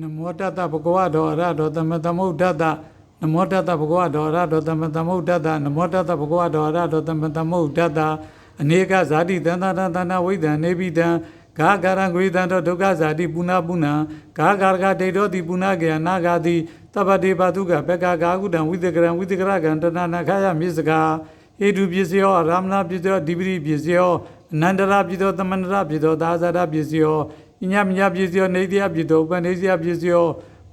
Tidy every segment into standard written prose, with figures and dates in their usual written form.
နမောတတဘဂဝတောအရတောသမသမုဒ္ဒတနမောတတဘဂဝတောအရတောသမသမုဒ္ဒတနမောတတဘဂဝတောအရတောသမသမုဒ္ဒတအနေကဇာတိတန္တတန္တဝိဒံနေပိတံဂါဂရံဂွေတံတောဒုက္ခဇာတိပုဏ္ဏပုဏ္ဏဂါဂရကဒိဋ္ဌောတိပုဏ္ဏကေယနာဂာတိတပ္ပတေပတုကဘကဂါကုတံဝိတကရံဝိတကရကံတဏနာခယမြစ္စကာဟေတုပစ္စယောရာမဏပစ္စယောဒီပရိပစ္စယောအနန္တရပစ္စယောသမန္တရပစ္စယောသာဇာတပစ္စယောညမညပစ္စယောနေတိယပစ္စယောဥပနေတိယပစ္စယော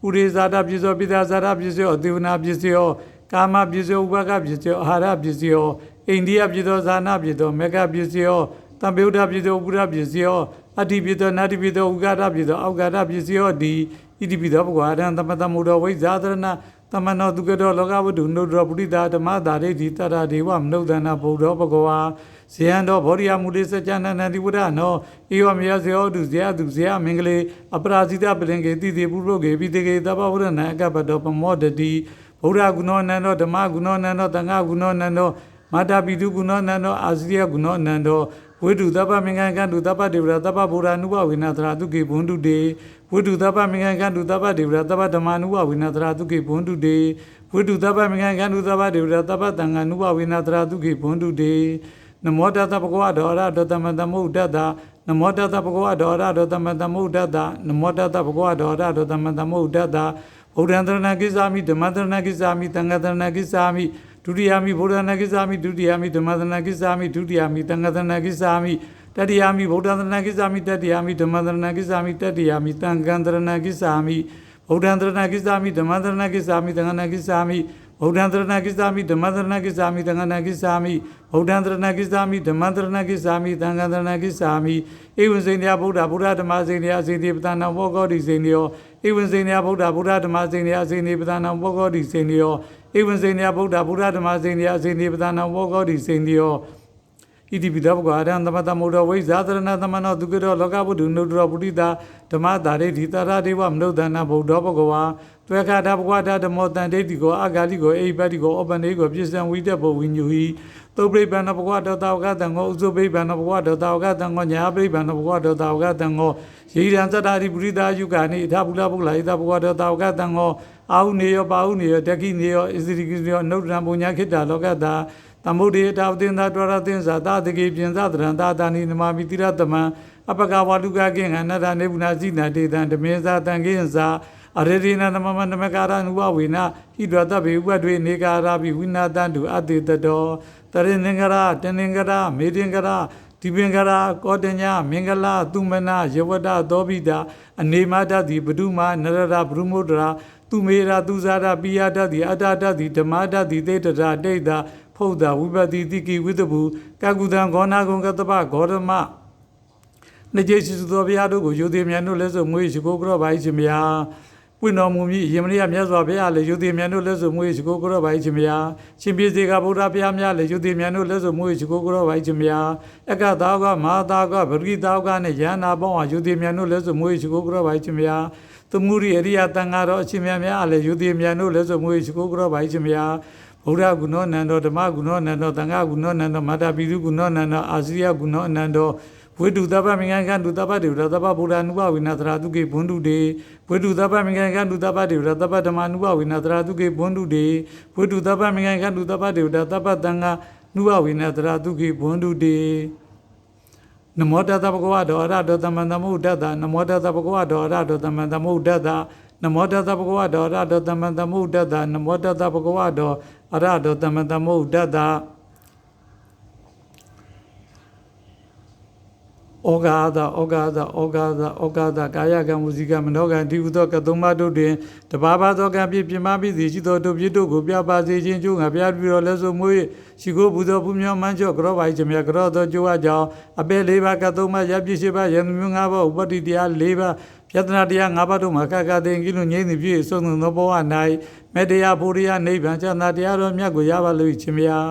ဥရိဇာတပစ္စယောပိသဇာတပစ္စယောအသေဝနာပစ္စယောကာမပစ္စယောဥပကပစ္စယောအာဟာရပစ္စယောအိန္ဒိယပစ္စယောဇာနာပစ္စယောမေဃပစ္စယောတံပေဥဒပစ္စယောဥပရပစ္စယောအတ္တိပစ္စယောနာတိပစ္စယောဥကာရပစ္စယောအောကာရပစ္စယောဒီဣတိပိသောဘဂဝါရံသမတမုဒ္ဒောဝိဇာသရဏသမနောဒုက္ကတောလောကဝတ္ထုနုဒ္ဒောပုရိတာဓမ္မသာရိတိတရဒေဝမနုဿနာဗုဒ္ဓောဘဂဝါဇယံတော်ဗောဓိယမူလိစကြနန္တတိဝရနောဧဝမေယဇောတုဇယတုဇယမင်္ဂလေအပရာဇိတပလင်ကေတိတိပုရုကေပိတေကေသဗ္ဗဝရဏအကပတောပမောတတိဗုဒ္ဓဂုဏောနန္တောဓမ္မဂုဏောနန္တောသံဃဂုဏောနန္တောမာတာပိတုဂုဏောနန္တောအာဇိယဂုဏောနန္တောဝိတုသဗ္ဗမင်္ဂကံတုသဗ္ဗဒေဝရသဗ္ဗဗုဒ္ဓ ानु ဘဝိနာသရာတုကေဘွန်တုတေဝိတုသဗ္ဗမင်္ဂကံတုသဗ္ဗဒေဝရသဗ္ဗဓမ္မ ानु ဘဝိနာသရာတုကေဘွန်တုတေဝိတုသဗ္ဗမင်္ဂကံတုသဗ္ဗဒေဝရသဗ္ဗသံဃာ ानु ဘဝိနာသရာတုကေဘွန်တုတေနမောတတဘဂဝတောအရတောသမသမုဒ္ဒတနမောတတဘဂဝတောအရတောသမသမုဒ္ဒတနမောတတဘဂဝတောအရတောသမသမုဒ္ဒတဗုဒ္ဓံတရဏကိစ္ဆာမိဓမ္မတရဏကိစ္ဆာမိသံဃတရဏကိစ္ဆာမိဒုတိယမိဗုဒ္ဓနာကိစ္ဆာမိဒုတိယမိဓမ္မတရဏကိစ္ဆာမိဒုတိယမိသံဃတရဏကိစ္ဆာမိတတိယမိဗုဒ္ဓတရဏကိစ္ဆာမိတတိယမိဓမ္မတရဏကိစ္ဆာမိတတိယမိသံဃတရဏကိစ္ဆာမိဗုဒ္ဓံတရဏကိစ္ဆာမိဓမ္မတရဏကိစ္ဆာမိသံဃနာကိစ္ဆာမိဗုဒ္ဓံတရဏကိစ္ဆာမိဓမ္မတရဏကိစ္ဆာမိသံဃနာကိစ္ဆာမိဗုဒ္ဓံတရဏကိစ္ဆာမိဓမ္မတရဏကိစ္ဆာမိသံဃတရဏကိစ္ဆာမိဧဝံစေနယဗုဒ္ဓဗုဒ္ဓဓမ္မစေနယစေတိပတနာဘောဂောတိစေနယောဧဝံစေနယဗုဒ္ဓဗုဒ္ဓဓမ္မစေနယစေတိပတနာဘောဂောတိစေနယောဧဝံစေနယဗုဒ္ဓဗုဒ္ဓဓမ္မစေနယစေတိပတနာဘောဂောတိစေနယောဣတိပိသောဘဂဝါရံသမသမုဒ္ဒောဝိဇာသရဏသမနောဒုက္ကတောလောကဝတ္ထုနုဒ္ဒောပုရိတာဓမ္မသာရိတိတရဒေဝမနုဿနာဗုဒ္ဓောဘဂဝါတွဲခါတာဘဂဝါတာဓမ္မောတန်ဒိဋ္ဌိကိုအာဂါလိကိုအိပတ္တိကိုဩပန္နေကိုပြစ္ဆံဝိတ္တဘောဝိညူဟိသုပရိပန္နဘဂဝါတောတာဝကတံကိုဥစုပရိပန္နဘဂဝါတောတာဝကတံကိုညာပရိပန္နဘဂဝါတောတာဝကတံကိုယေရံသတ္တာရိပုရိတာယုကာနိအထဗုလဘုလာဣတဘဂဝါတောတာဝကတံကိုအာဟုနေယောပါဟုနေယောတခိနေယောဣသရိကိနေယောနုဒ္ဒံပုညခိတ္တလောကတာသမုဒ္ဒေတာဝတင်္သာတွရသင်္ဇာတာတကေပြင်ဇတရံတာတာနိနမမိတိရတမံအပကဝါတုကကိင္အနတ္တနေဗုနာဇိနာတေတံဓမေဇာတံကိဉ္စာအရေရိနသမမနမကာရနုဘဝေနဟိတဝတ္တဗေဥပတွေနေကာရပိဝိနာတံတုအတေတတောတရိနင်္ဂရတနင်္ဂရမေတင်္ဂရဒီပင်္ဂရကောတညမင်္ဂလာသူမနာယဝတ္တသောပိတာအနေမတတိပဒုမနရရဘုမုဒ္ဒရာသူမေရာသူဇာရပိယတတိအတ္တတတိဓမ္မတတိသေတရာဒိဋ္ဌဖုဒ္ဓဝိပတိတိကိဝိတ္တဘူကကုသံဂောနာဂုံကတ္တပဂေါရမနေကျေရှိသောဘုရားတို့ကိုယုတိမြတ်တို့လက်စွပ်မွေးရှိခိုးကြောပါ၏ရှင်ဗျာပွင့်တော်မူမည်ယမရိယမြတ်စွာဘုရားလည်းယုတိမြတ်တို့လက်စွပ်မွေးရှိခိုးကြောပါ၏ရှင်ဗျာရှင်ပြေစေကဗုဒ္ဓဘုရားများလည်းယုတိမြတ်တို့လက်စွပ်မွေးရှိခိုးကြောပါ၏ရှင်ဗျာအကသာကမဟာသာကဗရိသာကနဲ့ယန္နာပေါင်းဟာယုတိမြတ်တို့လက်စွပ်မွေးရှိခိုးကြောပါ၏ရှင်ဗျာသမုရိအရိယတန်ဃာတော်အရှင်မြတ်များလည်းယုတိမြတ်တို့လက်စွပ်မွေးရှိခိုးကြောပါ၏ရှင်ဗျာဗုဒ္ဓဂုဏောနန္တောဓမ္မဂုဏောနန္တောသံဃဂုဏောနန္တောမာတာပိတုဂုဏောနန္တောအာဇိယဂုဏောနန္တောဝိတုသဗ္ဗမင်္ဂကံတုသဗ္ဗဒေဝရသဗ္ဗဗုဒ္ဓ ानु ဘဝိနာသရာတုကေဘွန်တုတေဝိတုသဗ္ဗမင်္ဂကံတုသဗ္ဗဒေဝရသဗ္ဗဓမ္မ ानु ဘဝိနာသရာတုကေဘွန်တုတေဝိတုသဗ္ဗမင်္ဂကံတုသဗ္ဗဒေဝရသဗ္ဗသံဃာ ानु ဘဝိနာသရာတုကေဘွန်တုတေနမောတတဘဂဝတောအရတောသမသမုဒ္ဒတနမောတတဘဂဝတောအရတောသမသမုဒ္ဒတနမောတတဘဂဝတောအရတောသမသမုဒ္ဒတနမောတတဘဂဝတောအရတောသမသမုဒ္ဒတဩဃာသဩဃာသဩဃာသဩဃာသကာယကံဝစီကံမနောကံဒီဟုသောကသုံးပါးတို့တွင်တပါးပါးသောကံဖြင့်ပြမပြီးသည်ရှိသောတို့ပြစ်တို့ကိုပြပါစေခြင်းကျိုးငါပြပြီးတော့လက်စုံမွေးရှိကိုဘုသောဘုမြောမှန်းချော့ကြောပါ၏ချမြတ်ကြောသောကျိုးအကြောင်းအပေ၄ပါးကသုံးပါးရပြည့်ရှိပါယံမျိုး၅ပါးဥပတ္တိတရား၄ပါးပြတနာတရား၅ပါးတို့မှာကကသိင်ကိလို့ငြိမ့်သည်ပြည့်စုံသောဘဝ၌မေတ္တရားဘုရားနိဗ္ဗာန်ချမ်းသာတရားတော်မြတ်ကိုရပါလို့ချမြတ်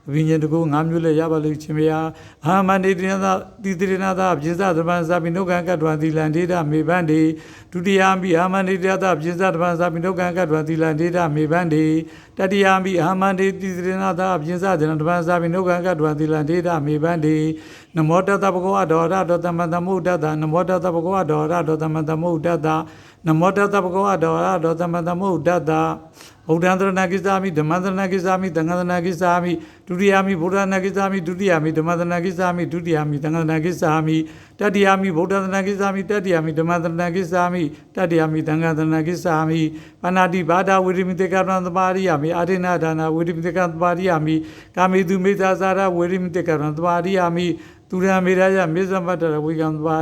အဘိညာဉ်တကူ၅မျိုးလည်းရပါလို့ချင်းမယာအာမန္တိတရဏတိတရဏသာပြစ္ဆသမန်စာပိနုကံကတ္တဝသီလံဒေတာမေဗန္တိဒုတိယံပိအာမန္တိတရဏပြစ္ဆသမန်စာပိနုကံကတ္တဝသီလံဒေတာမေဗန္တိတတိယံပိအာမန္တိတိတရဏသာပြစ္ဆသမန်စာပိနုကံကတ္တဝသီလံဒေတာမေဗန္တိနမောတတဘဂဝတောရတောသမတမုဒ္ဒတနမောတတဘဂဝတောရတောသမတမုဒ္ဒတ နမောတတဗုဒ္ဓဝါဒေါရဒေါသမသမုဒ္ဒတဗုဒ္ဓံသရဏကိစ္ဆာမိဓမ္မံသရဏကိစ္ဆာမိသံဃံသရဏကိစ္ဆာမိဒုတိယမိဗုဒ္ဓံကိစ္ဆာမိဒုတိယမိဓမ္မံသရဏကိစ္ဆာမိဒုတိယမိသံဃံသရဏကိစ္ဆာမိတတိယမိဗုဒ္ဓံသရဏကိစ္ဆာမိတတိယမိဓမ္မံသရဏကိစ္ဆာမိတတိယမိသံဃံသရဏကိစ္ဆာမိပဏာတိဘာဒဝေရမိတေကရဏသပါရိယမိအာရိဏဒါနဝေရမိတေကသပါရိယမိကာမေတုမေသာစာရဝေရမိတေကရဏသပါရိယမိသူရံမေရယမေဇမတ္တဝေကံသပါ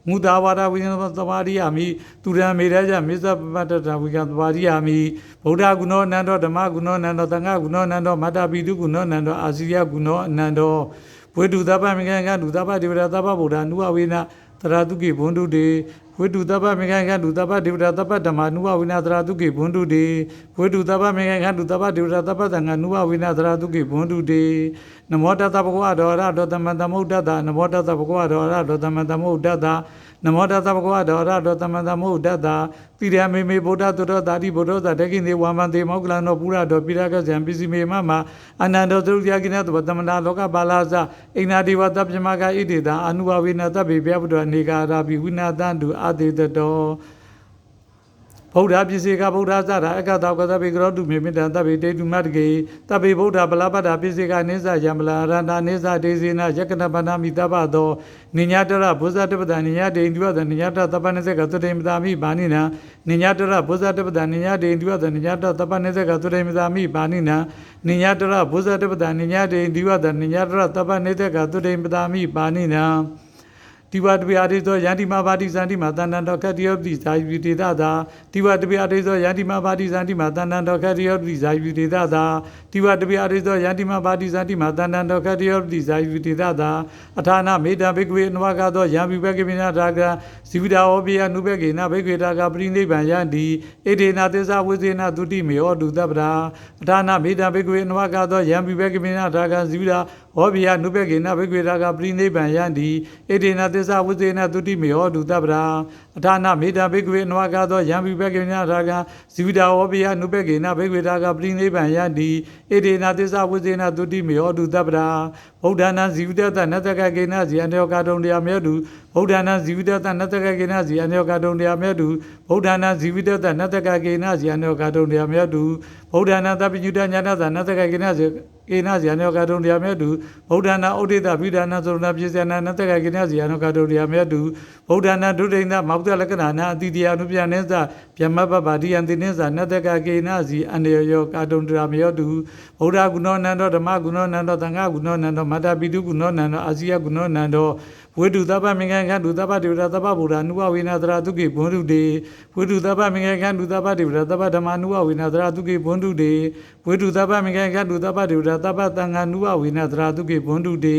မူတာဝါဒဝိဉ္ဇသဘာရိယာမိသူရံမေရယမေဇပတ္တဝိကံသဘာရိယာမိဗုဒ္ဓဂုဏောအနန္တောဓမ္မဂုဏောအနန္တောသံဃဂုဏောအနန္တောမတ္တပိတုဂုဏောအနန္တောအာစီယဂုဏောအနန္တောဝေတုသဗ္ဗမေကံဒုသဗ္ဗဒေဝရသဗ္ဗဗုဒ္ဓနုဝဝေနသရတုကေဘွန္တုတေဝေတုသဗ္ဗမေကံဒုသဗ္ဗဒေဝရသဗ္ဗဓမ္မနုဝဝေနသရတုကေဘွန္တုတေဝေတုသဗ္ဗမေကံဒုသဗ္ဗဒေဝရသဗ္ဗသံဃနုဝဝေနသရတုကေဘွန္တုတေနမောတတဗုဒ္ဓဝါဒေါရဒေါသမံသမုဒ္ဒတနမောတတဗုဒ္ဓဝါဒေါရဒေါသမံသမုဒ္ဒတနမောတတဗုဒ္ဓဝါဒေါရဒေါသမံသမုဒ္ဒတတိရမေမေဗုဒ္ဓတုတောတာတိဗုဒ္ဓသာတကိနေဝါမံတေမောကလံနောပုရတောပိရကဇံပစ္စည်းမေမမအနန္တောသုရိယကိနသဗ္ဗတမနာလောကပါလာဇအိနာတိဝတပ္ပမကဣတိတာအနုဝဝေနတဗ္ဗေပြဗုဒ္ဓအနေကာရာပိဝိနာတံတုအတေတတောဗုဒ္ဓပစ္စေကဗုဒ္ဓသရအကတောကသဗ္ဗေကရောတုမေမိတံသဗ္ဗေတေတုမတ္တကေသဗ္ဗေဗုဒ္ဓပလပတ္တပစ္စေကနိစ္စယံပလာရန္တာနိစ္စဒေစေနယက္ကနပနာမိတပ္ပသောနိညာတရဘုဇတပဒနိညာဒေန္တိဝသနိညာတသပ္ပနိစေကသုတေမတာမိဘာနိနံနိညာတရဘုဇတပဒနိညာဒေန္တိဝသနိညာတသဗ္ပနိစေကသုတေမတာမိဘာနိနံနိညာတရဘုဇတပဒနိညာဒေန္တိဝသနိညာတရသဗ္ပနိစေကသုတေမတာမိဘာနိနံတိဝတပိအာရိသောယန္တိမဘာတိဇန္တိမတန္တံတော်ခတ္တိယောပိဇာယုတိတသာတိဝတပိအာရိသောယန္တိမဘာတိဇန္တိမတန္တံတော်ခတ္တိယောပိဇာယုတိတသာတိဝတပိအာရိသောယန္တိမဘာတိဇန္တိမတန္တံတော်ခတ္တိယောပိဇာယုတိတသာအထာနာမေတ္တာဘိက္ခဝေအနဝကသောယံပိဘဂိမိနာဒါကဇိဝိတာဟောပိယနုဘဂေနဘိက္ခဝေတာကပရိနိဗ္ဗာန်ယန္တိဣဒေနာသစ္စာဝိဇေနသုတိမေဟောတုတပ္ပရာအထာနာမေတ္တာဘိက္ခဝေအနဝကသောယံပိဘဂိမိနာဒါကဇိဝိတာဟောပိယနုဘဂေနဘိက္ခဝေတာကပရိနိဗ္ဗာန်ယန္တိဣဒေနာသစ္စာဝိဇေနသုတိမေဟောတုတပ္ပရာအထာနာမေတ္တာဘိက္ခဝေအနဝကသောယံပိဘဂိမိနာဒါကဇိဝိတာဟောပိယနုဘဂေနဘိက္ခဝေတာကပရိနိဗ္ဗာန်ယန္တိဣဒေနာသစ္စာဝိဇေနသုတိမေဟောတုတပ္ပရာဗုဒ္ဓနာဇိဝိတတနတကကေနဇီအနယောကာတုံတရားမြတ်တုဗုဒ္ဓနာဇိဝိတတနတကကေနဇီအနယောကာတုံတရားမြတ်တုဗုဒ္ဓနာဇိဝိတတနတကကေနဇီအနယောကာတုံတရားမြတ်တုဗုဒ္ဓနာသဗ္ဗညုတညာနာသနတကကေနဇီကေနဇီအနယောကာတုံတရားမြတ်တုဗုဒ္ဓနာဩဒိတဗိဒနာသုရဏပစ္စယနာနတကကေနဇီအနယောကာတုံတရားမြတ်တုဗုဒ္ဓနာဒုဒိဋ္ဌမောက္တလက္ခဏာနာအတိတရားအနုပြနိစ္စဗျမပပဗာတိယံတိနိစ္စနတကကေနဇီအနယောကာတုံတရားမြတ်တုဗုဒ္ဓဂုဏောနန္တောဓမ္မဂုဏောနန္တောသံဃဂုဏောနန္တောမတ္တပိတုဂုဏောနန္တောအာစီယဂုဏောနန္တောဝေတုသဗ္ဗမေကံဒုသဗ္ဗဒေဝရသဗ္ဗဗုဒ္ဓနုဝဝေနသရတုကေဘွန္တုတေဝေတုသဗ္ဗမေကံဒုသဗ္ဗဒေဝရသဗ္ဗဓမ္မနုဝဝေနသရတုကေဘွန္တုတေဝေတုသဗ္ဗမေကံဒုသဗ္ဗဒေဝရသဗ္ဗသံဃနုဝဝေနသရတုကေဘွန္တုတေ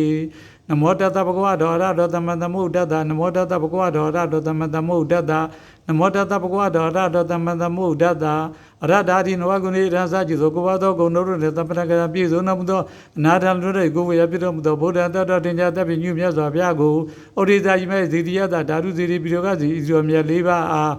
နမောတတဗုဒ္ဓဝါဒေါရဒေါသမံသမုဒ္ဒတနမောတတဗုဒ္ဓဝါဒေါရဒေါသမံသမုဒ္ဒတနမောတတဗုဒ္ဓဝါဒေါရဒေါသမံသမုဒ္ဒတအရဒါတိနဝဂုဏေရသจิตသောကိုဘသောဂုဏတို့နဲ့တပ္ပဏကပြည့်စုံတော်မူသောအနာထံတို့ရဲ့ကိုယ်ဝေယပြည့်တော်မူသောဗုဒ္ဓတတ္တတင်ကြသက်ပြညွမြတ်စွာဘုရားကိုဩရိဇာယိမေဇေတိယတာဓာတုဇေတိပိရောကစီဣဇောမြတ်၄ပါးအား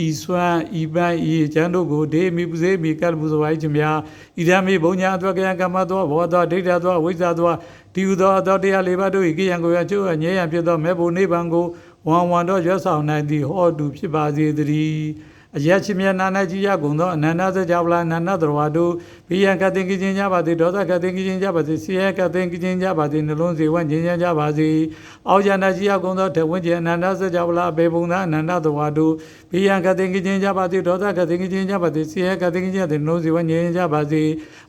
ဤစွမ်းဤပန်းဤကျမ်းတို့ကိုဒေမိပုစေမိကတ္တပုဇဝိုင်းခြင်းများဣဒံမေဘုံညာအသွက်ကယံကမ္မသောဘောသောဒိဋ္ဌသောဝိဇ္ဇာသောဒီဟုသောအသောတရား၄ပါးတို့၏ကိယံကိုရကျိုးအငြဲရန်ဖြစ်သောမေဖို့နိဗ္ဗာန်ကိုဝန်တော်ရွတ်ဆောင်နိုင်သည်ဟောတုဖြစ်ပါစေတည်းအယက်ချင်းမြတ်နာနာကြီးရကုန်သောအနန္တစကြာဝဠာအနန္တသရဝါတို့ဘိယံကတိင်ကိချင်းကြပါစေဒေါသကတိင်ကိချင်းကြပါစေစီယကတိင်ကိချင်းကြပါစေနှလုံးစေဝန့်ခြင်းကြပါစေအောက်ယန္တကြီးရကုန်သောတဝင်းကျအနန္တစကြာဝဠာအဘေဘုံသာအနန္တသရဝါတို့ဘိယံကတိင်ကိချင်းကြပါစေဒေါသကတိင်ကိချင်းကြပါစေစီယကတိင်ကိချင်းနှလုံးစေဝန့်ခြင်းကြပါစေ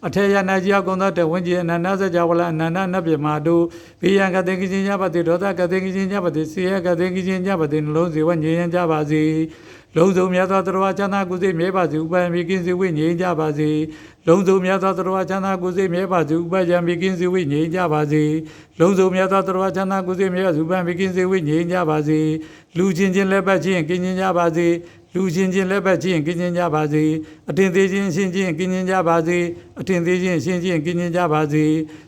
အထေယန္တကြီးရကုန်သောတဝင်းကျအနန္တစကြာဝဠာအနန္တနတ်ပြမာတို့ဘိယံကတိင်ကိချင်းကြပါစေဒေါသကတိင်ကိချင်းကြပါစေစီယကတိင်ကိချင်းကြပါစေနှလုံးစေဝန့်ခြင်းကြပါစေလုံးစုံမြတ်သောတရားချမ်းသာကိုယ်စိတ်မြဲပါစေဥပယံမိကင်းစေဝိငြိမ်းကြပါစေလုံးစုံမြတ်သောတရားချမ်းသာကိုယ်စိတ်မြဲပါစေဥပယံမိကင်းစေဝိငြိမ်းကြပါစေလုံးစုံမြတ်သောတရားချမ်းသာကိုယ်စိတ်မြဲပါစေဥပယံမိကင်းစေဝိငြိမ်းကြပါစေလူချင်းချင်းလက်ပတ်ချင်းကင်းချင်းကြပါစေလူချင်းချင်းလက်ပတ်ချင်းကင်းချင်းကြပါစေအထင်သေးချင်းရှင်းချင်းကင်းချင်းကြပါစေအထင်သေးချင်းရှင်းချင်းကင်းချင်းကြပါစေ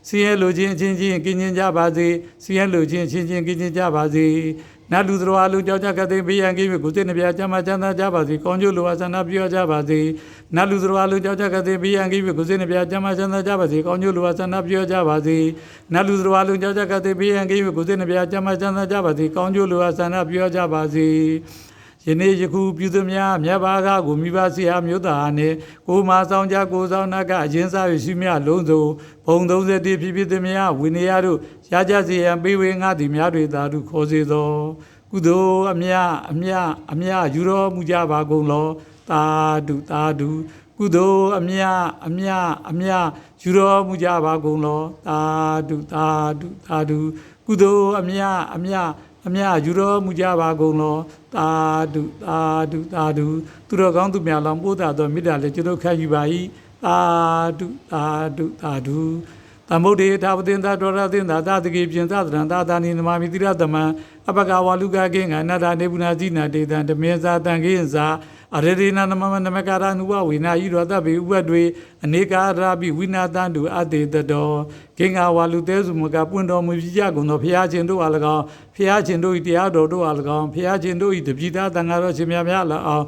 စီးရဲလူချင်းချင်းချင်းကင်းချင်းကြပါစေစီးရဲလူချင်းချင်းချင်းကင်းချင်းကြပါစေနတ်လူတော်အလူကြောက်ကြကတဲ့ဘေးရန်ကိကိုစိတ်နှပြချမ်းသာချမ်းသာကြပါစေကောင်းကျိုးလိုအပ်ဆန္ဒပြောကြပါစေနတ်လူတော်အလူကြောက်ကြကတဲ့ဘေးရန်ကိကိုစိတ်နှပြချမ်းသာချမ်းသာကြပါစေကောင်းကျိုးလိုအပ်ဆန္ဒပြောကြပါစေနတ်လူတော်အလူကြောက်ကြကတဲ့ဘေးရန်ကိကိုစိတ်နှပြချမ်းသာချမ်းသာကြပါစေကောင်းကျိုးလိုအပ်ဆန္ဒပြောကြပါစေယ ယနေ့ယခုပြုသည်များမြတ်ဘာကကိုမိဘဆရာမျိုးသားနှင့်ကိုမာဆောင်ကြကိုဆောင်နာကအရင်စားရရှိမြလုံးစုံဘုံ31ဖြစ်ဖြစ်သည်များဝိနည်းရတို့ရကြစေရန်ပေးဝေငါသည်များတွေသာသူခေါ်စေသောကုသိုလ်အမြယူတော်မူကြပါကုန်လောသာဓုကုသိုလ်အမြယူတော်မူကြပါကုန်လောသာဓုကုသိုလ်အမြယူတော်မူကြပါကုန်လောသာဓုသူတော်ကောင်းသူများလောင်းပို့တာသောမေတ္တာလည်းကျွန်တော်ခံယူပါ၏သာဓုသမုဒ္ဒေသာဝတင်သာတော်ရတင်သာသာတကေပြင်သာတရံသာသာနိနမမိတိရသမံအပကဝါလူကကိင္ဃနာတာနေပုနာဇိနာတေတံဓမေဇာတံကိဉ္စာအရရေနာနမနမကာရနုဘဝေနာဤရောတဗေဥပတွေအနေကာရာပိဝိနာတံတုအတေတတော်ကိင္ဃဝါလူသေးစုမကပွင့်တော်မူပြကြကုန်သောဖျားခြင်းတို့အား၎င်းဖျားခြင်းတို့၏တရားတော်တို့အား၎င်းဖျားခြင်းတို့၏တပိသားတန်ဃာတော်ရှင်များများ၎င်း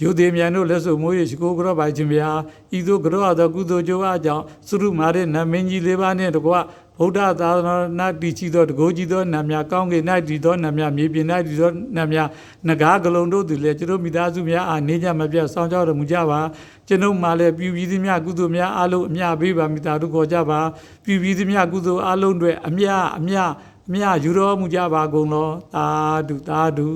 ယုသေးမြန်တို့လက်စုံမိုးရရှိကိုကြောပိုင်ခြင်းများဤသို့ကြောအပ်သောကုသိုလ်ကြိုးအားကြောင့်သုရုမာရနမင်းကြီးလေးပါးနှင့်တကွဗုဒ္ဓသာသနာတည်ရှိသောတကိုးကြီးသောနတ်များကောင်းကင်၌တည်သောနတ်များမြေပြင်၌တည်သောနတ်များနဂါးကလုံးတို့သည်လည်းကျွန်တော်မိသားစုများအားနေကြမပြတ်ဆောင်ကြောတော်မူကြပါကျွန်ုပ်မှလည်းပြုပြီးသမျှကုသိုလ်များအားလုံးအမြပေးပါမိသားစုခေါ်ကြပါပြုပြီးသမျှကုသိုလ်အားလုံးတွေအမြယူတော်မူကြပါကုန်လောသာဓု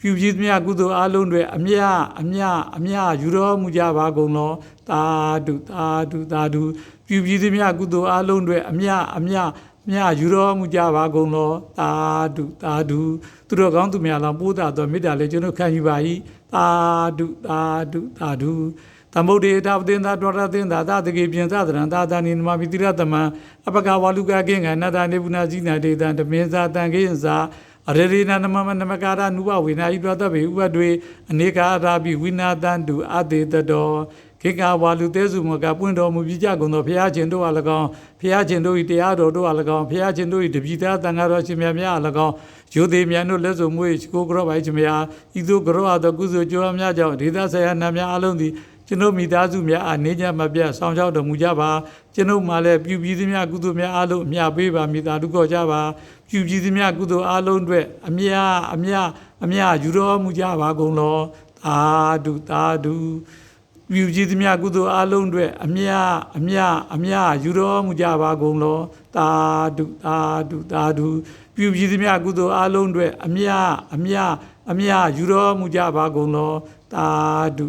ပြုပြီးသမျှကုသိုလ်အားလုံးတွေအမြယူတော်မူကြပါကုန်လောသာဓုပြုပြီးသမျှကုသိုလ်အားလုံးတွေအမြယူတော်မူကြပါကုန်လောသာဓုသူတော်ကောင်းသူများလောင်းပို့တာသောမေတ္တာလည်းကျွန်တော်ခံယူပါ၏သာဓုသမုဒ္ဒေသာဝတင်သာတော်ရတင်သာသာတကေပြင်သာတရံသာသာနိနမမိတိရသမံအပကဝါလူကကိင္ဃနာတာနေပုနာဇိနာတေတံဓမေဇာတံကိဉ္စာအရရေနာနမနမကာရနုဘဝေနာဤတော်တဗေဥပတွေအနေကာရာပိဝိနာတံတုအတေတတော်ခေကဝါလူသေးစုမကပွင့်တော်မူပြကြကုန်သောဘုရားရှင်တို့အား၎င်းဘုရားရှင်တို့၏တရားတော်တို့အား၎င်းဘုရားရှင်တို့၏တပိသားတန်ဃာတော်ရှင်များများအား၎င်းယုသေးမြန်တို့လက်စုံမွေးကိုကြောပိုင်ခြင်းများဤသို့ကြောအပ်သောကုသိုလ်ကြိုးအားများကြောင့်ဒေသဆရာနာများအလုံးသည်ကျွန်ုပ်မိသားစုများအားနေကြမပြတ်ဆောင်ရှောက်တော်မူကြပါကျွန်ုပ်မှလည်းပြုပြီးသမျှကုသိုလ်များအားလုံးအမြပေးပါမိသားစုခေါ်ကြပါပြုပြီးသမျှကုသိုလ်အားလုံးအတွက်အမြယူတော်မူကြပါကုန်လောသာဓုပြုပြီးသမျှကုသိုလ်အားလုံးအတွက်အမြယူတော်မူကြပါကုန်လောသာဓုပြုပြီးသမျှကုသိုလ်အားလုံးအတွက်အမြယူတော်မူကြပါကုန်လောသာဓု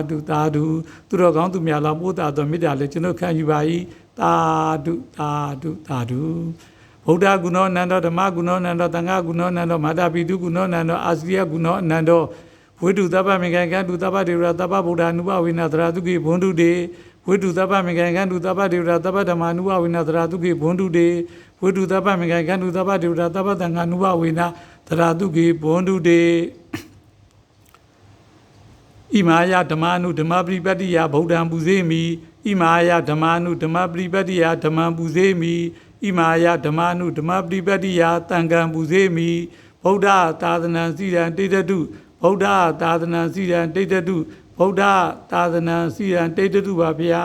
သူတော်ကောင်းသူများလောင်းပို့တာသောမေတ္တာလည်းကျွန်တော်ခံယူပါ၏သာဓုဗုဒ္ဓဂုဏောနန္တောဓမ္မဂုဏောနန္တောသံဃာဂုဏောနန္တောမာတာပိတုဂုဏောနန္တောအာစီယဂုဏောအနန္တောဝိတုသဗ္ဗမေကံကံတုသဗ္ဗဒေဝရသဗ္ဗဗုဒ္ဓ ानु ဘဝိနသရတုကိဘွန်တုတေဝိတုသဗ္ဗမေကံကံတုသဗ္ဗဒေဝရသဗ္ဗဓမ္မ ानु ဘဝိနသရတုကိဘွန်တုတေဝိတုသဗ္ဗမေကံကံတုသဗ္ဗဒေဝရသဗ္ဗသံဃာ ानु ဘဝိနသရတုကိဘွန်တုတေဣမာယဓမ္မ ानु ဓမ္မပရိပတ္တိယဗုဒ္ဓံပူဇေမိဣမာယဓမ္မ ानु ဓမ္မပရိပတ္တိယဓမ္မံပူဇေမိဣမာယဓမ္မ ानु ဓမ္မပရိပတ္တိယတံဃံပူဇေမိဗုဒ္ဓသာသနာစီရန်တိတ္တုဗုဒ္ဓသာသနာစီရန်တိတ္တုဗုဒ္ဓသာသနာစီရန်တိတ္တုပါဗျာ